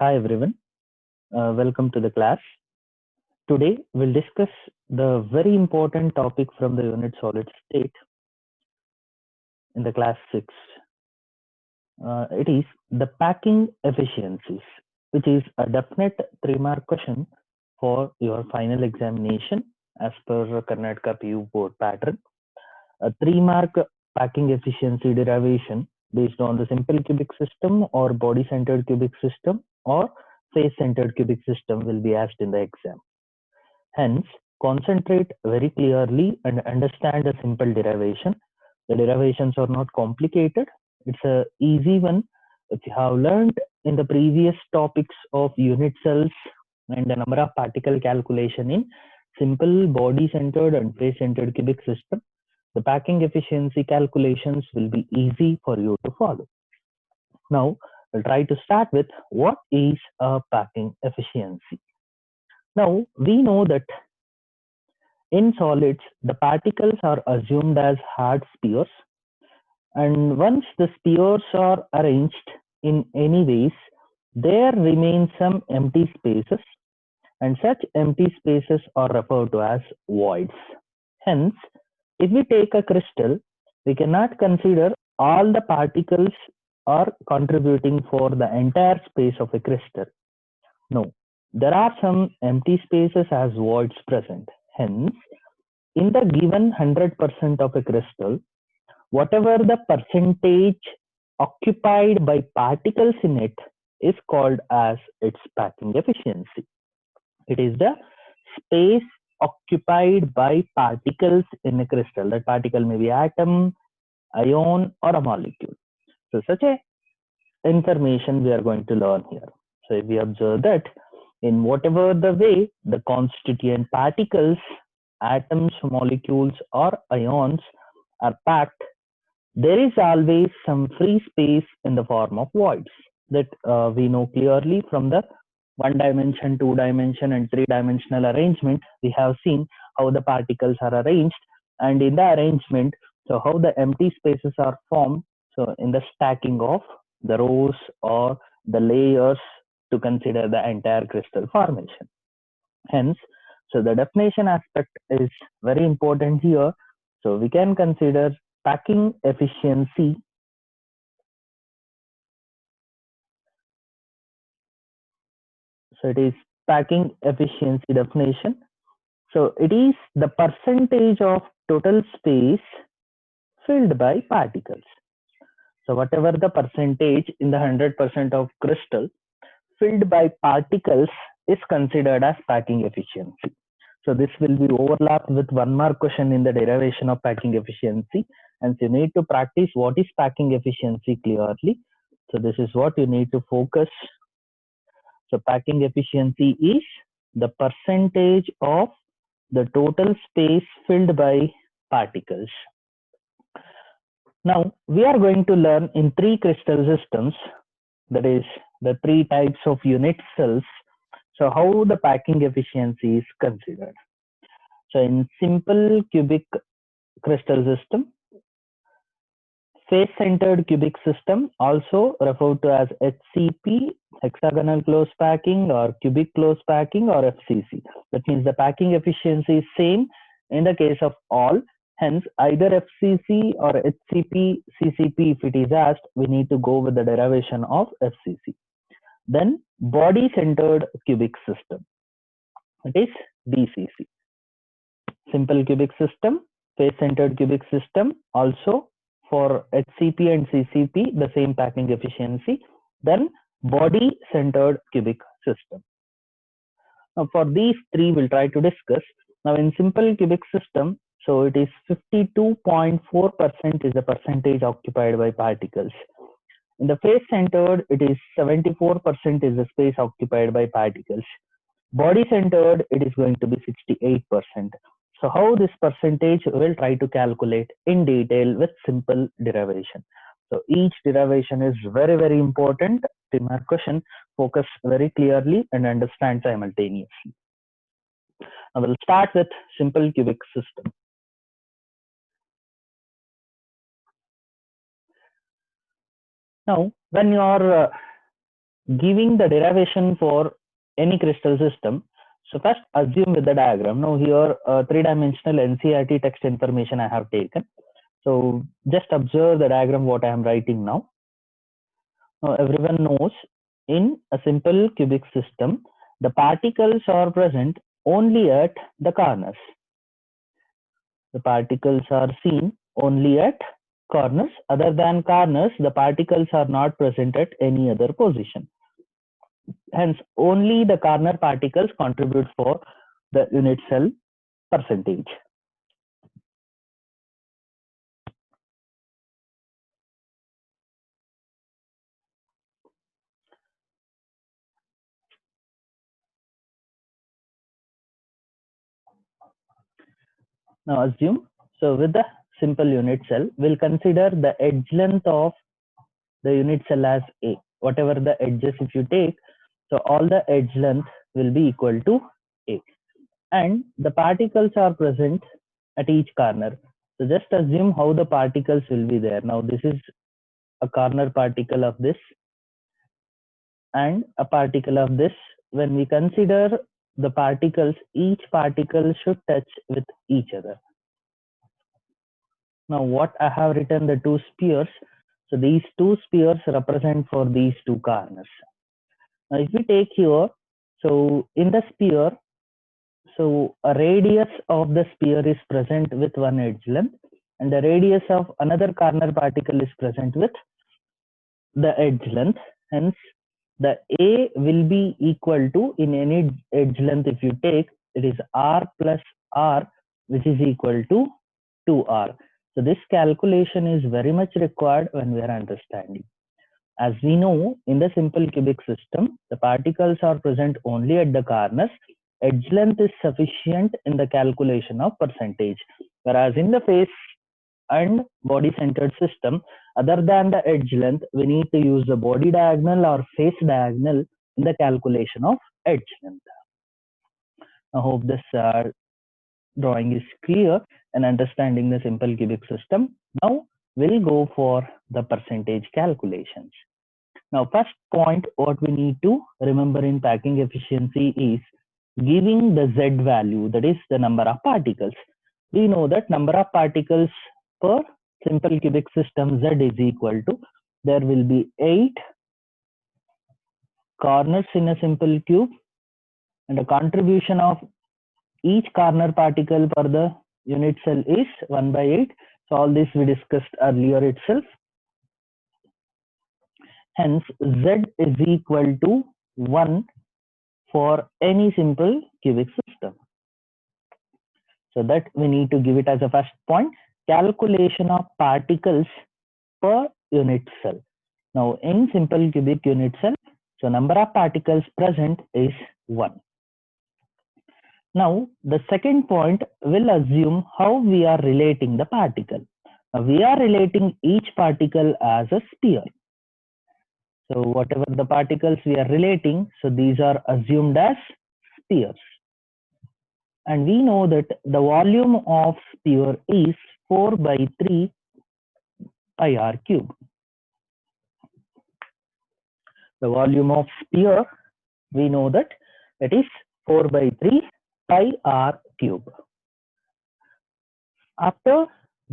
Hi everyone, welcome to the class. Today we'll discuss the very important topic from the unit solid state in the class 6. It is the packing efficiencies, which is a definite 3-mark question for your final examination as per Karnataka PU board pattern. A 3-mark packing efficiency derivation based on the simple cubic system or body centered cubic system or face centered cubic system will be asked in the exam. Hence, concentrate very clearly and understand a simple derivation. The derivations are not complicated. It's a easy one. If you have learned in the previous topics of unit cells and the number of particle calculation in simple body centered and face centered cubic system, the packing efficiency calculations will be easy for you to follow. Now, we'll try to start with what is a packing efficiency. Now, we know that in solids, the particles are assumed as hard spheres, and once the spheres are arranged in any ways, there remain some empty spaces, and such empty spaces are referred to as voids. Hence, if we take a crystal, we cannot consider all the particles are contributing for the entire space of a crystal. No, there are some empty spaces as voids present. Hence, in the given 100% of a crystal, whatever the percentage occupied by particles in it is called as its packing efficiency. It is the space occupied by particles in a crystal. That particle may be atom, ion, or a molecule. So such a information we are going to learn here. So if we observe that in whatever the way the constituent particles, atoms, molecules, or ions are packed, there is always some free space in the form of voids that we know clearly from the 1-dimension, 2-dimension, and 3-dimensional arrangement. We have seen how the particles are arranged, and in the arrangement, so how the empty spaces are formed. So in the stacking of the rows or the layers to consider the entire crystal formation. Hence, so the definition aspect is very important here. So we can consider packing efficiency so it is packing efficiency definition. So it is the percentage of total space filled by particles. So whatever the percentage in the 100% of crystal filled by particles is considered as packing efficiency. So this will be overlapped with 1-mark question in the derivation of packing efficiency, and so you need to practice what is packing efficiency clearly. So this is what you need to focus. So packing efficiency is the percentage of the total space filled by particles. Now we are going to learn in 3 crystal systems, that is the 3 types of unit cells. So how the packing efficiency is considered. So in simple cubic crystal system, face centered cubic system, also referred to as HCP, hexagonal close packing, or cubic close packing, or FCC. That means the packing efficiency is same in the case of all. Hence, either FCC or HCP, CCP, if it is asked, we need to go with the derivation of FCC. Then body centered cubic system, it is BCC. Simple cubic system, face centered cubic system, also for HCP and CCP, the same packing efficiency. Then body centered cubic system. Now for these 3 we'll try to discuss. Now in simple cubic system, so it is 52.4% is the percentage occupied by particles. In the face centered, it is 74% is the space occupied by particles. Body centered, it is going to be 68%. So how this percentage we'll try to calculate in detail with simple derivation. So each derivation is very, very important. 3-mark question, focus very clearly and understand simultaneously. I will start with simple cubic system. Now, when you are giving the derivation for any crystal system. So first assume with the diagram. Now here three-dimensional NCERT text information I have taken. So just observe the diagram what I am writing now. Now everyone knows in a simple cubic system, the particles are present only at the corners. The particles are seen only at corners. Other than corners, the particles are not present at any other position. Hence, only the corner particles contribute for the unit cell percentage. Now assume, so with the simple unit cell, we'll consider the edge length of the unit cell as A. Whatever the edges if you take, so all the edge length will be equal to A. And the particles are present at each corner. So just assume how the particles will be there. Now this is a corner particle of this and a particle of this. When we consider the particles, each particle should touch with each other. Now what I have written the two spheres. So these two spheres represent for these two corners. Now if we take here, so in the sphere, so a radius of the sphere is present with one edge length and the radius of another corner particle is present with the edge length. Hence the A will be equal to, in any edge length if you take, it is R plus R, which is equal to 2R. So this calculation is very much required when we are understanding. As we know, in the simple cubic system, the particles are present only at the corners. Edge length is sufficient in the calculation of percentage. Whereas in the face and body centered system, other than the edge length, we need to use the body diagonal or face diagonal in the calculation of edge length. I hope this drawing is clear and understanding the simple cubic system. Now we'll go for the percentage calculations. Now first point what we need to remember in packing efficiency is giving the Z value, that is the number of particles. We know that number of particles per simple cubic system Z is equal to, there will be 8 corners in a simple cube and the contribution of each corner particle per the unit cell is 1 by 8. So all this we discussed earlier itself. Hence Z is equal to 1 for any simple cubic system. So that we need to give it as a first point, calculation of particles per unit cell. Now in simple cubic unit cell, so number of particles present is 1. Now the second point will assume how we are relating the particle. Now, we are relating each particle as a sphere. So whatever the particles we are relating, so these are assumed as spheres. And we know that the volume of sphere is 4 by 3 pi r cube. The volume of sphere, we know that it is 4 by 3 pi r cube. After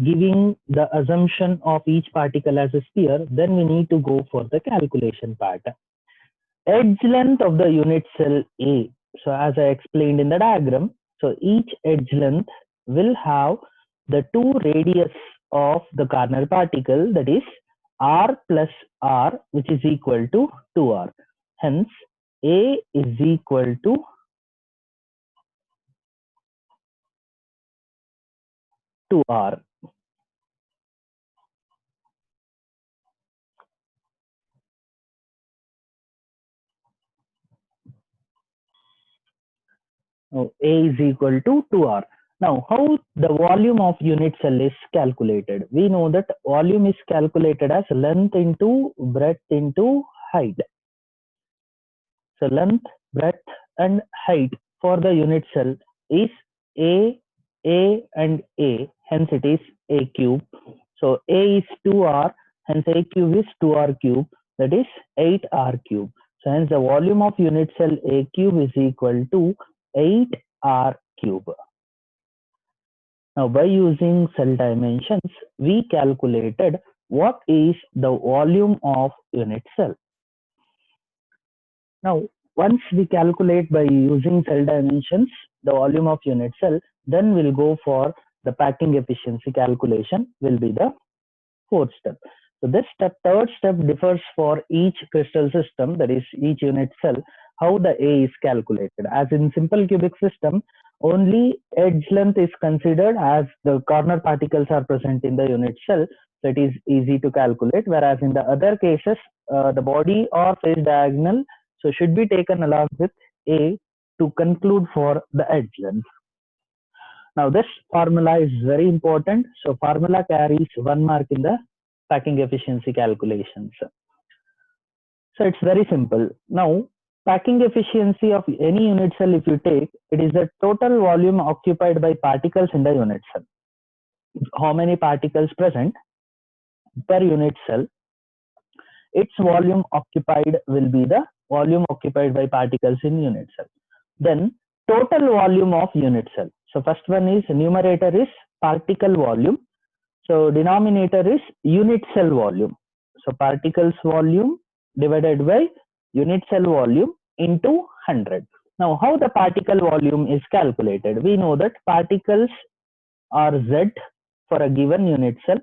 giving the assumption of each particle as a sphere, then we need to go for the calculation part. Edge length of the unit cell A. So as I explained in the diagram, so each edge length will have the two radius of the corner particle, that is R plus R, which is equal to 2R. Hence A is equal to R. Now A is equal to 2R. Now, how the volume of unit cell is calculated? We know that volume is calculated as length into breadth into height. So length, breadth and height for the unit cell is A, and A. Hence it is A cube. So A is 2R, hence A cube is 2R cube, that is 8R cube. So hence the volume of unit cell A cube is equal to 8R cube. Now by using cell dimensions, we calculated what is the volume of unit cell. Now once we calculate by using cell dimensions the volume of unit cell, then we'll go for the packing efficiency calculation will be the fourth step. So this third step differs for each crystal system, that is each unit cell, how the A is calculated. As in simple cubic system, only edge length is considered as the corner particles are present in the unit cell, so it is easy to calculate, whereas in the other cases, the body or face diagonal so should be taken along with A to conclude for the edge length. Now this formula is very important. So formula carries 1 mark in the packing efficiency calculations. So it's very simple. Now packing efficiency of any unit cell, if you take, it is the total volume occupied by particles in the unit cell. How many particles present per unit cell, its volume occupied will be the volume occupied by particles in unit cell. Then total volume of unit cell. So first one is numerator is particle volume. So denominator is unit cell volume. So particles volume divided by unit cell volume into 100. Now how the particle volume is calculated? We know that particles are Z for a given unit cell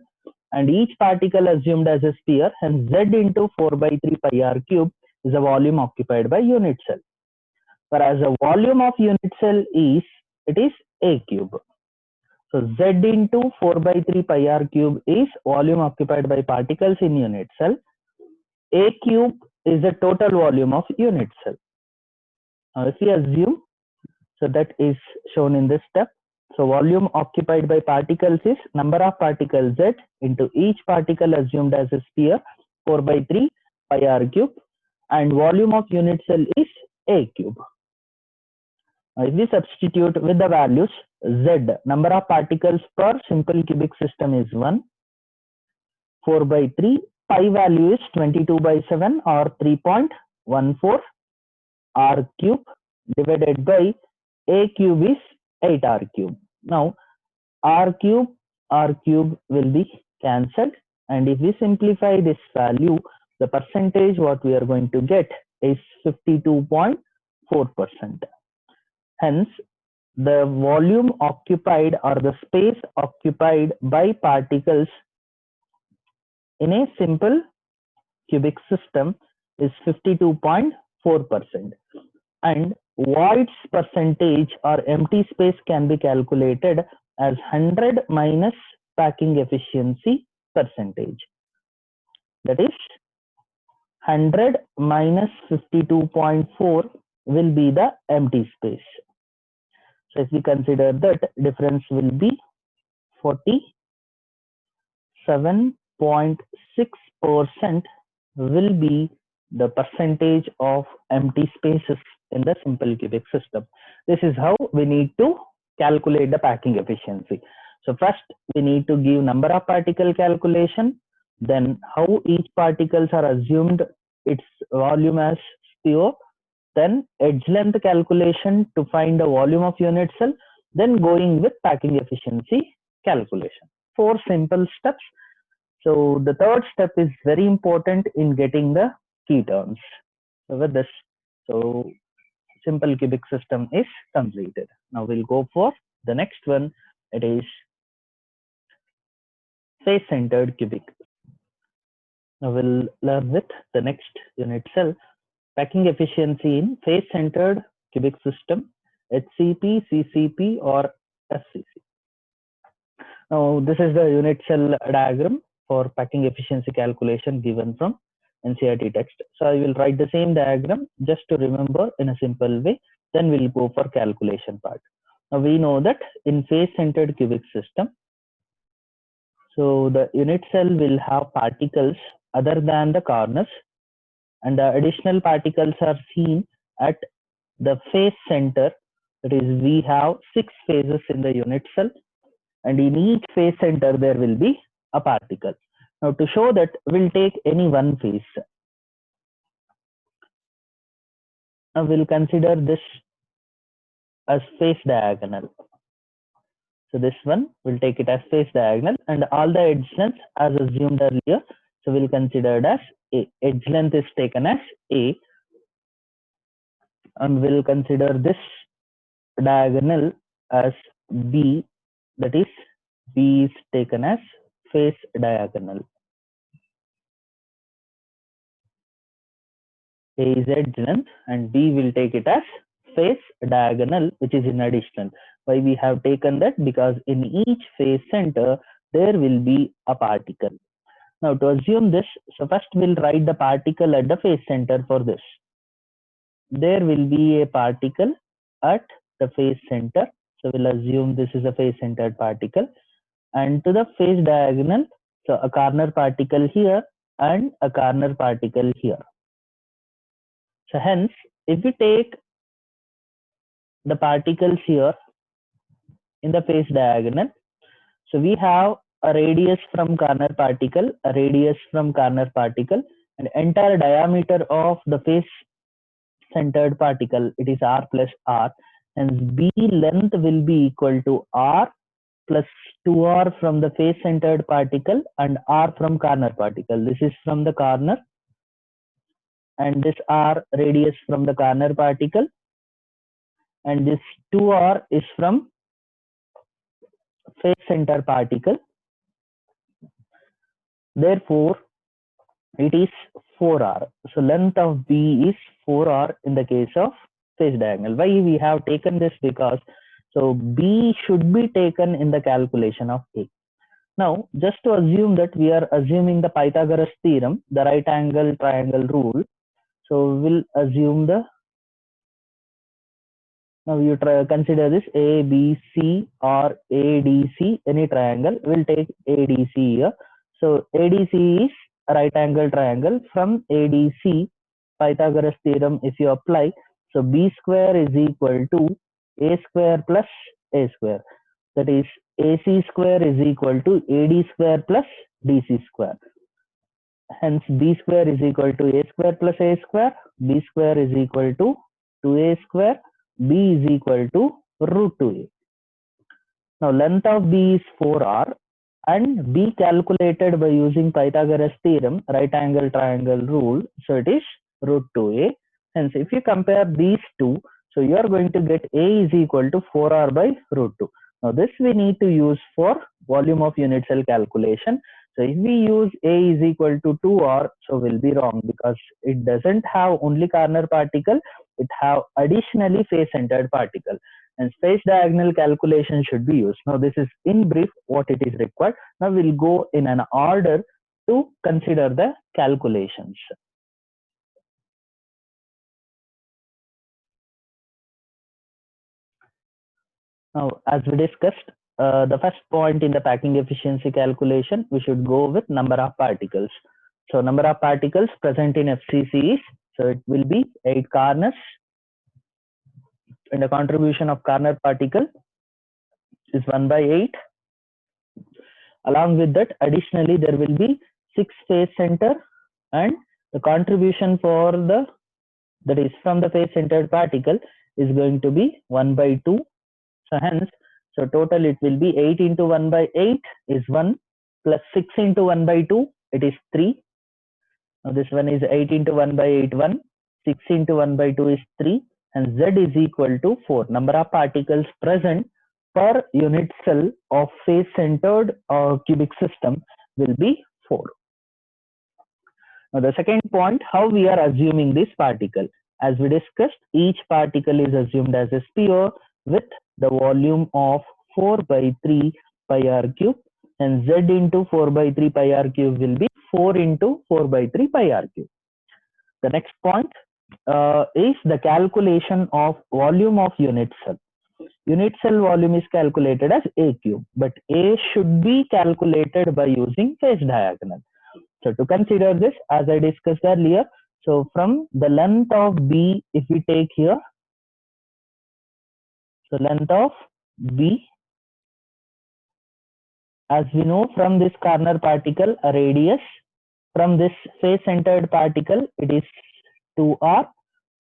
and each particle assumed as a sphere, hence Z into 4 by 3 pi r cube is the volume occupied by unit cell. Whereas the volume of unit cell is, it is A cube. So Z into 4 by 3 pi r cube is volume occupied by particles in unit cell. A cube is the total volume of unit cell. Now if we assume, so that is shown in this step. So volume occupied by particles is number of particles Z into each particle assumed as a sphere 4 by 3 pi r cube, and volume of unit cell is A cube. Now if we substitute with the values, Z, number of particles per simple cubic system is 1, 4 by 3, pi value is 22 by 7 or 3.14 r cube divided by A cube is 8 r cube. Now r cube will be cancelled, and if we simplify this value, the percentage what we are going to get is 52.4%. Hence the volume occupied or the space occupied by particles in a simple cubic system is 52.4%, and voids percentage or empty space can be calculated as 100 minus packing efficiency percentage. That is 100 minus 52.4 will be the empty space. So if we consider that, difference will be 47.6% will be the percentage of empty spaces in the simple cubic system. This is how we need to calculate the packing efficiency. So first we need to give number of particle calculation, then how each particles are assumed its volume as sphere, then edge length calculation to find the volume of unit cell, then going with packing efficiency calculation. 4 simple steps. So the third step is very important in getting the key terms. So with this, so simple cubic system is completed. Now we'll go for the next one. It is face-centered cubic. Now we'll learn with the next unit cell, packing efficiency in face-centered cubic system, HCP, CCP or FCC. Now this is the unit cell diagram for packing efficiency calculation given from NCERT text. So I will write the same diagram just to remember in a simple way, then we'll go for calculation part. Now we know that in face-centered cubic system, so the unit cell will have particles other than the corners, and the additional particles are seen at the face center. That is, we have 6 faces in the unit cell, and in each face center there will be a particle. Now to show that, we'll take any one face. Now we'll consider this as face diagonal. So this one we'll take it as face diagonal, and all the edge lengths as assumed earlier. So we'll consider it as A. Edge length is taken as A, and we'll consider this diagonal as B, that is B is taken as face diagonal. A is edge length and B will take it as face diagonal, which is in addition. Why we have taken that? Because in each face center there will be a particle. Now to assume this, so first we'll write the particle at the face center for this. There will be a particle at the face center. So we'll assume this is a face centered particle, and to the face diagonal, so a corner particle here and a corner particle here. So hence, if we take the particles here in the face diagonal, so we have a radius from corner particle, a radius from corner particle, and entire diameter of the face centered particle, it is r plus r, and B length will be equal to r plus 2r from the face centered particle and r from corner particle. This is from the corner, and this r radius from the corner particle, and this 2r is from face center particle. Therefore it is 4r. So length of B is 4r in the case of face diagonal. Why we have taken this? Because so B should be taken in the calculation of A. Now just to assume that, we are assuming the Pythagoras theorem, the right angle triangle rule. So we'll assume the, now you consider this ABC or ADC, any triangle. We'll take ADC here. So ADC is a right angle triangle. From ADC, Pythagoras theorem if you apply, so B square is equal to A square plus A square. That is AC square is equal to AD square plus DC square. Hence B square is equal to A square plus A square. B square is equal to 2A square. B is equal to root 2A. Now length of B is 4r, and B calculated by using Pythagoras theorem, right angle triangle rule, so it is root 2A. Hence if you compare these two, so you are going to get A is equal to 4r by root 2. Now this we need to use for volume of unit cell calculation. So if we use A is equal to 2r, so will be wrong, because it doesn't have only corner particle, it have additionally face centered particle, and space diagonal calculation should be used. Now this is in brief what it is required. Now we'll go in an order to consider the calculations. Now as we discussed, the first point in the packing efficiency calculation, we should go with number of particles. So number of particles present in FCC is, so it will be 8 corners, and the contribution of corner particle is 1 by 8. Along with that, additionally there will be 6 face center, and the contribution for the, that is from the face centered particle, is going to be 1 by 2. So hence, so total it will be 8 into 1 by 8 is 1, plus 6 into 1 by 2, it is 3. Now this one is 8 into 1 by 8, 1, 6 into 1 by 2 is 3, and Z is equal to 4. Number of particles present per unit cell of face centered cubic system will be 4. Now the second point, how we are assuming this particle. As we discussed, each particle is assumed as a sphere with the volume of 4 by 3 pi r cube, and Z into 4 by 3 pi r cube will be 4 into 4 by 3 pi r cube. The next point is the calculation of volume of unit cell. Unit cell volume is calculated as A cube, but A should be calculated by using face diagonal. So to consider this, as I discussed earlier, so from the length of B, if we take here, so length of B, as we know from this corner particle, a radius, from this face centered particle, it is 2r,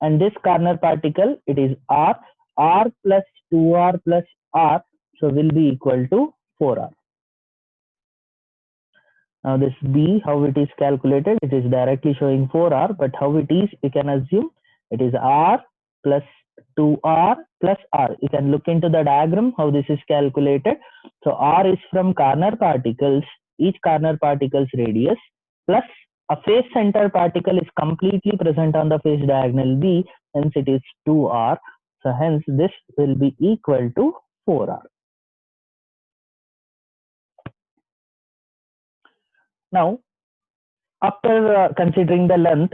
and this corner particle, it is r. R plus 2r plus r, so will be equal to 4r. Now this b, how it is calculated, it is directly showing 4r, but how it is, you can assume it is r plus 2r plus r. You can look into the diagram how this is calculated. So r is from corner particles, each corner particle's radius, plus a face center particle is completely present on the face diagonal b, hence it is 2r. So hence this will be equal to 4r. Now, after considering the length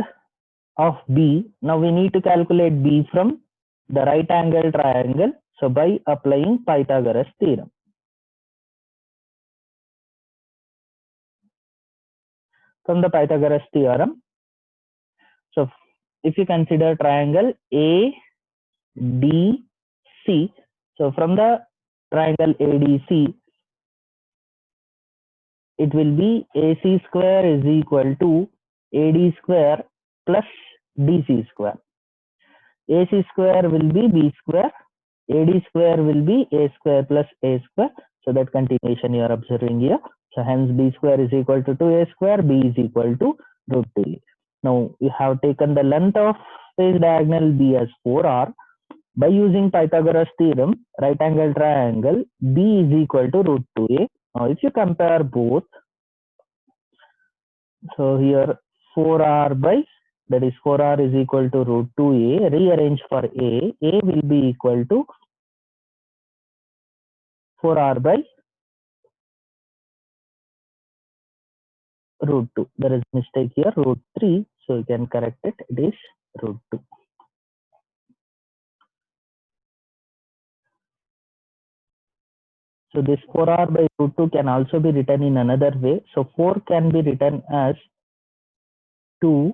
of B, now we need to calculate B from the right angle triangle. So by applying Pythagoras theorem. From the Pythagoras theorem, so if you consider triangle ADC, so from the triangle ADC, it will be AC square is equal to AD square plus DC square. AC square will be B square, AD square will be A square plus A square. So that continuation you are observing here. So hence B square is equal to 2A square, B is equal to root 2A. Now you have taken the length of face diagonal B as 4R. By using Pythagoras theorem, right angle triangle, B is equal to root 2A. Now if you compare both, so here 4R by, that is 4R is equal to root 2A, rearrange for A will be equal to 4R by root 2. There is mistake here, root 3. So you can correct it. It is root 2. So this 4r by root 2 can also be written in another way. So 4 can be written as 2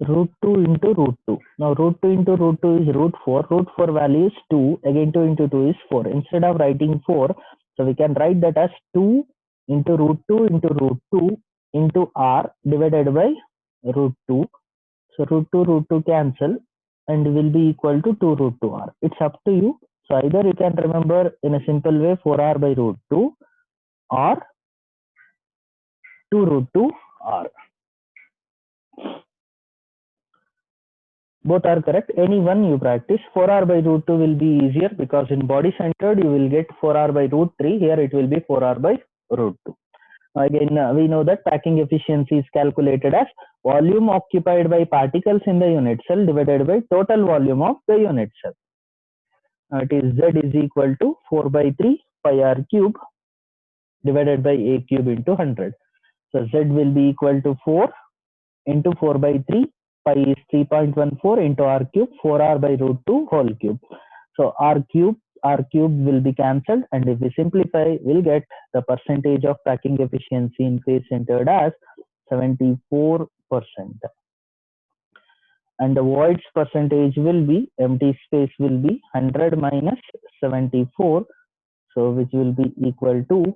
root 2 into root 2. Now root 2 into root 2 is root 4. Root 4 value is 2. Again 2 into 2 is 4. Instead of writing 4, so we can write that as 2 into root 2 into root 2 into r divided by root 2. So root 2 cancel and will be equal to 2 root 2 r. It's up to you. So either you can remember in a simple way 4r by root 2 or 2 root 2 r. Both are correct. Any one you practice. 4r by root 2 will be easier because in body centered you will get 4r by root 3. Here it will be 4r by root 2. Again, we know that packing efficiency is calculated as volume occupied by particles in the unit cell divided by total volume of the unit cell. It is Z is equal to 4 by 3 pi r cube divided by a cube into 100. So Z will be equal to 4 into 4 by 3, pi is 3.14 into r cube, 4r by root 2 whole cube. So r cube will be cancelled, and if we simplify, we'll get the percentage of packing efficiency in face centered as 74%. And the voids percentage will be, empty space will be 100 minus 74, so which will be equal to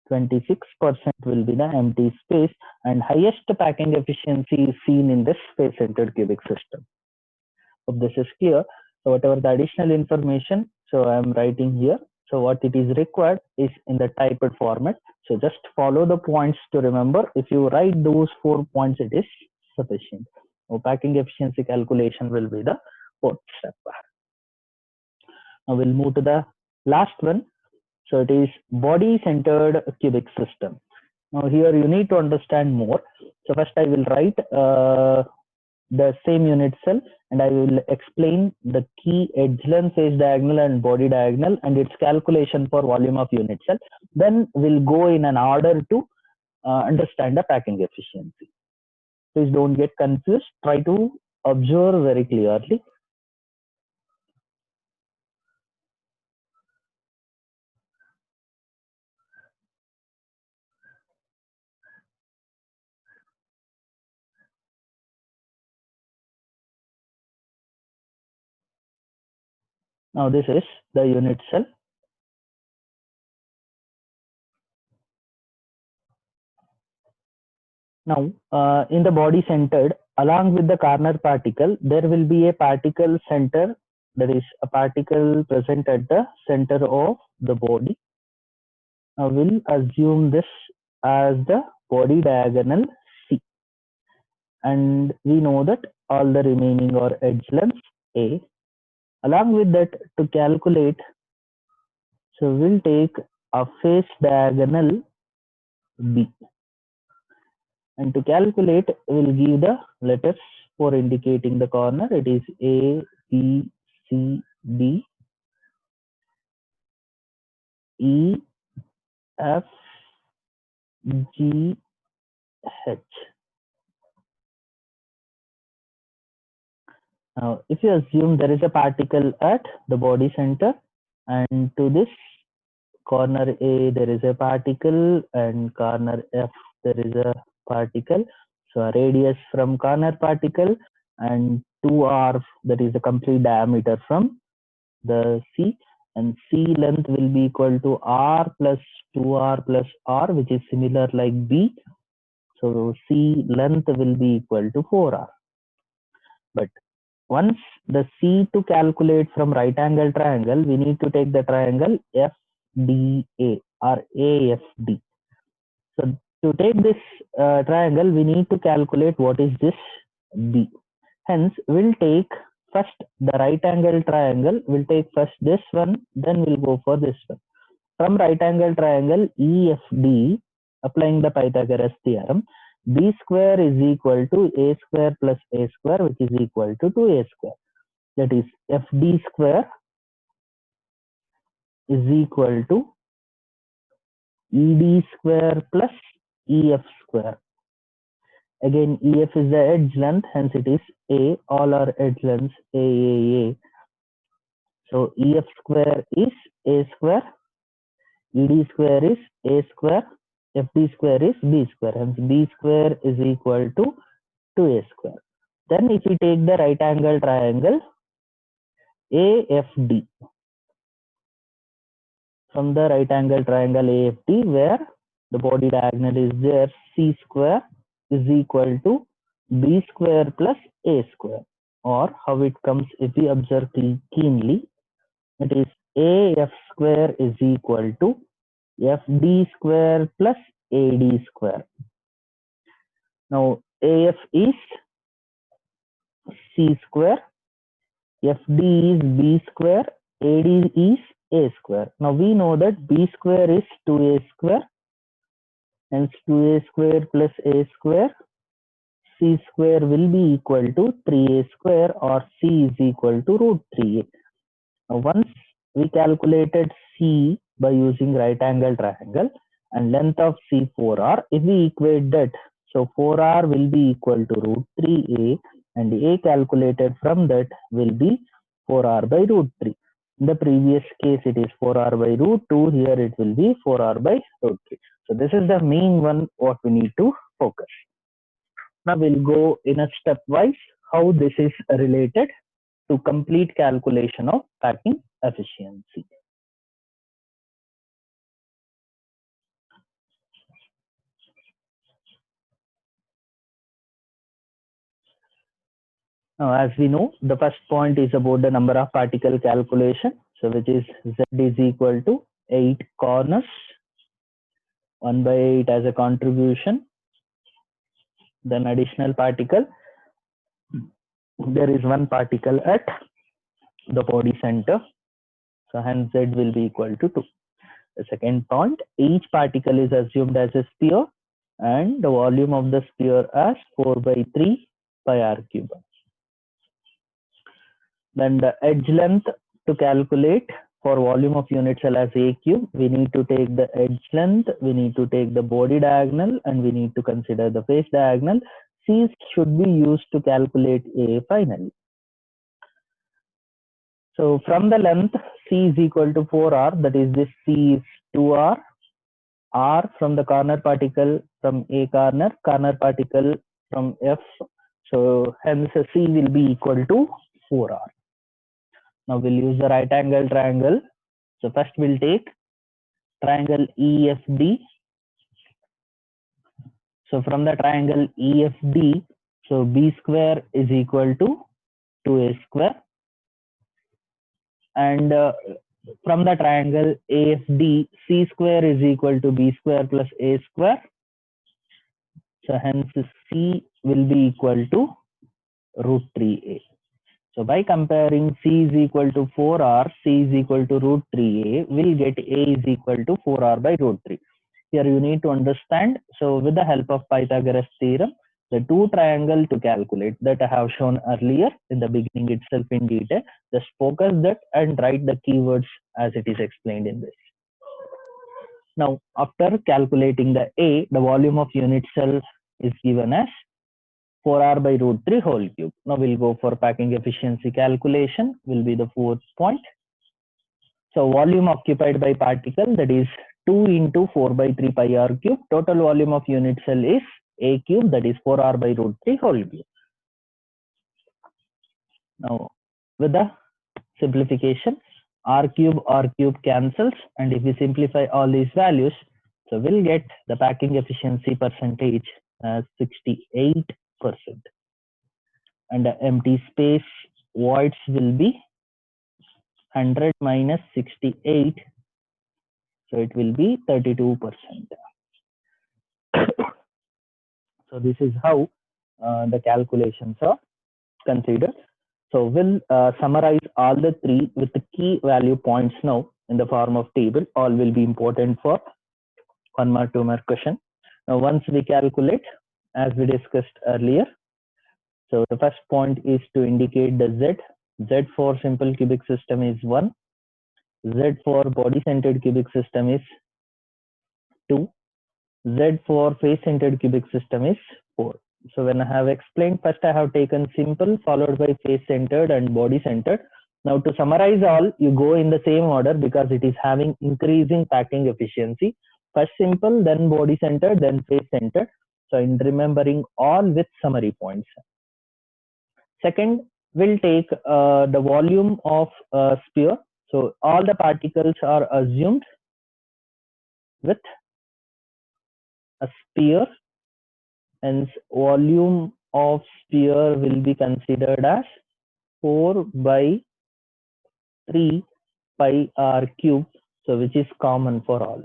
26% will be the empty space, and highest packing efficiency is seen in this space-centered cubic system. Hope this is clear. So whatever the additional information, so I am writing here. So what it is required is in the typed format. So just follow the points to remember. If you write those 4 points, it is sufficient. So packing efficiency calculation will be the fourth step. Now we'll move to the last one. So it is body-centered cubic system. Now here you need to understand more. So first I will write the same unit cell, and I will explain the key edge length, face diagonal and body diagonal and its calculation for volume of unit cell. Then we'll go in an order to understand the packing efficiency. Please don't get confused. Try to observe very clearly. Now this is the unit cell. Now, in the body centered, along with the corner particle, there will be a particle center. There is a particle present at the center of the body. Now, we'll assume this as the body diagonal C. And we know that all the remaining or edge lengths A. Along with that, to calculate, so we'll take a face diagonal B. And to calculate, we'll give the letters for indicating the corner. It is A, B, C, D, E, F, G, H. Now, if you assume there is a particle at the body center, and to this corner A there is a particle, and corner F there is a particle. So a radius from corner particle, and 2r, that is the complete diameter from the C, and C length will be equal to r plus 2r plus r, which is similar like B. So C length will be equal to 4r. But once the C to calculate from right angle triangle, we need to take the triangle FDA or AFD. So to take this triangle, we need to calculate what is this B. Hence, we'll take first the right angle triangle. We'll take first this one, then we'll go for this one. From right angle triangle EFD, applying the Pythagoras theorem, B square is equal to A square plus A square, which is equal to 2A square. That is FD square is equal to ED square plus EF square. Again, EF is the edge length, hence it is A. All are edge lengths A. So EF square is A square, ED square is A square, FD square is B square. Hence B square is equal to 2A square. Then if we take the right angle triangle AFD, from the right angle triangle AFD, where the body diagonal is there, C square is equal to B square plus A square. Or how it comes, if we observe keenly, it is AF square is equal to FD square plus AD square. Now AF is C square, FD is B square, AD is A square. Now we know that B square is 2A square, hence 2A square plus A square. C square will be equal to 3A square, or C is equal to root 3A. Now once we calculated C by using right angle triangle and length of C 4r, if we equate that, so 4r will be equal to root 3A, and A calculated from that will be 4r by root 3. In the previous case it is 4r by root 2, here it will be 4r by root 3. So this is the main one what we need to focus. Now we'll go in a stepwise how this is related to complete calculation of packing efficiency. Now, as we know, the first point is about the number of particle calculation. So, which is Z is equal to 8 corners, 1 by 8 as a contribution. Then additional particle. There is one particle at the body center. So, hence Z will be equal to 2. The second point, each particle is assumed as a sphere and the volume of the sphere as 4 by 3 pi r cube. Then the edge length to calculate for volume of unit cell as A cube, we need to take the edge length, we need to take the body diagonal, and we need to consider the face diagonal. C should be used to calculate A finally. So from the length, C is equal to 4R, that is this C is 2R, R from the corner particle from A corner, corner particle from F. So hence C will be equal to 4R. Now we'll use the right angle triangle. So first we'll take triangle EFD. So from the triangle EFD, so B square is equal to 2A square. And from the triangle AFD, C square is equal to B square plus A square. So hence C will be equal to root 3A. So by comparing C is equal to 4R, C is equal to root 3A, we'll get A is equal to 4R by root 3. Here you need to understand, so with the help of Pythagoras theorem, the two triangles to calculate that I have shown earlier in the beginning itself in detail, just focus that and write the keywords as it is explained in this. Now, after calculating the A, the volume of unit cell is given as 4R by root 3 whole cube. Now we'll go for packing efficiency calculation, will be the fourth point. So volume occupied by particle, that is 2 into 4 by 3 pi r cube. Total volume of unit cell is A cube, that is 4R by root 3 whole cube. Now with the simplification, R cube cancels, and if we simplify all these values, so we'll get the packing efficiency percentage as 68%. And the empty space voids will be 100 minus 68, so it will be 32%. So this is how the calculations are considered. So we'll summarize all the three with the key value points now in the form of table. All will be important for 1 mark, 2 mark question. Now once we calculate, as we discussed earlier, so the first point is to indicate the Z. Z for simple cubic system is 1. Z for body centered cubic system is 2. Z for face centered cubic system is 4. So when I have explained, first I have taken simple followed by face centered and body centered. Now to summarize all, you go in the same order because it is having increasing packing efficiency. First simple, then body centered, then face centered. So in remembering all with summary points. Second, we'll take the volume of a sphere. So all the particles are assumed with a sphere, hence volume of sphere will be considered as 4 by 3 pi r cube, so which is common for all.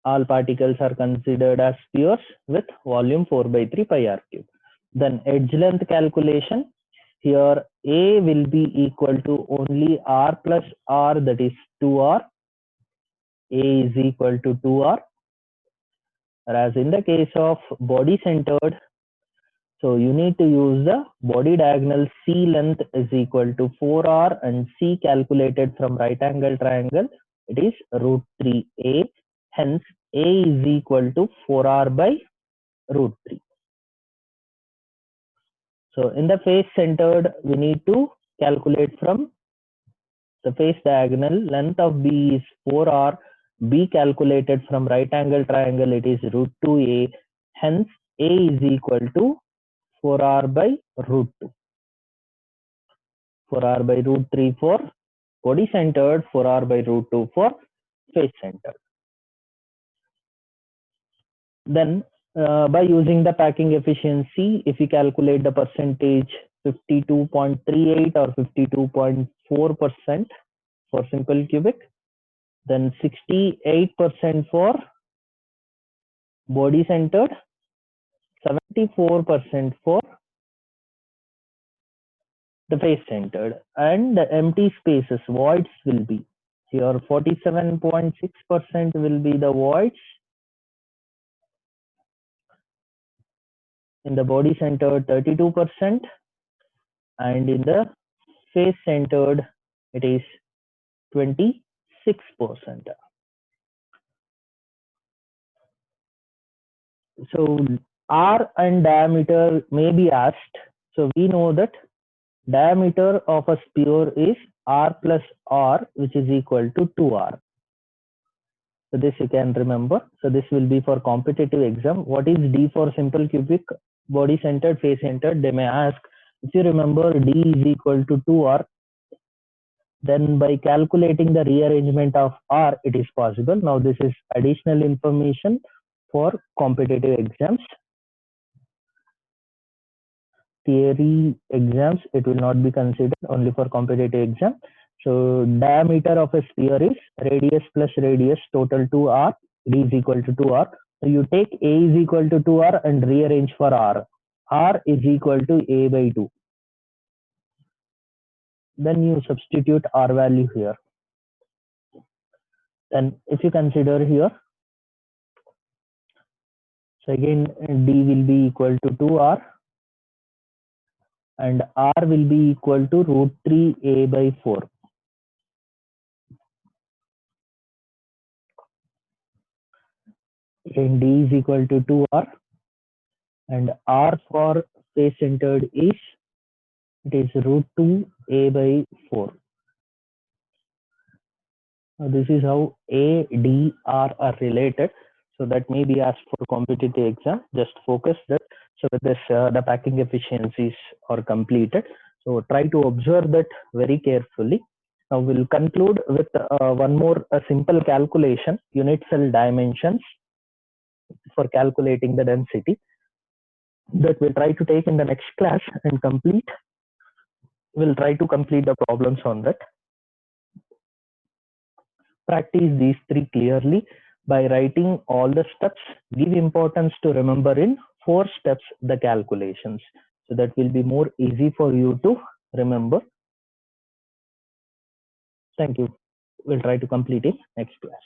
All particles are considered as spheres with volume 4 by 3 pi r cube. Then edge length calculation. Here A will be equal to only R plus R, that is 2R. A is equal to 2R. Whereas in the case of body centered, so you need to use the body diagonal C length is equal to 4R, and C calculated from right angle triangle, it is root 3A. Hence A is equal to 4R by root 3. So in the face centered, we need to calculate from the face diagonal. Length of B is 4R. B calculated from right angle triangle, it is root 2A. Hence A is equal to 4R by root 2. 4R by root 3 for body centered, 4R by root 2 for face centered. Then by using the packing efficiency, if we calculate the percentage 52.38 or 52.4% for simple cubic, then 68% for body centered, 74% for the face centered, and the empty spaces voids will be here 47.6% will be the voids. In the body centered 32%, and in the face centered it is 26%. So R and diameter may be asked. So we know that diameter of a sphere is R plus R, which is equal to 2R. So this you can remember. So this will be for competitive exam. What is D for simple cubic, body centered, face centered? They may ask. If you remember, D is equal to 2R. Then by calculating the rearrangement of R, it is possible. Now this is additional information for competitive exams. Theory exams, it will not be considered, only for competitive exam. So diameter of a sphere is radius plus radius total 2r, d is equal to 2r. So you take a is equal to 2r and rearrange for r. R is equal to a by 2. Then you substitute r value here. Then if you consider here, so again d will be equal to 2r and r will be equal to root 3a by 4. And d is equal to 2r and r for face centered is, it is root 2a by 4. Now this is how a, d, r are related. So that may be asked for competitive exam. Just focus that so that this the packing efficiencies are completed. So try to observe that very carefully. Now we'll conclude with one more simple calculation, unit cell dimensions for calculating the density, that we'll try to take in the next class and complete. We'll try to complete the problems on that. Practice these three clearly by writing all the steps. Give importance to remember in 4 steps the calculations. So that will be more easy for you to remember. Thank you. We'll try to complete in next class.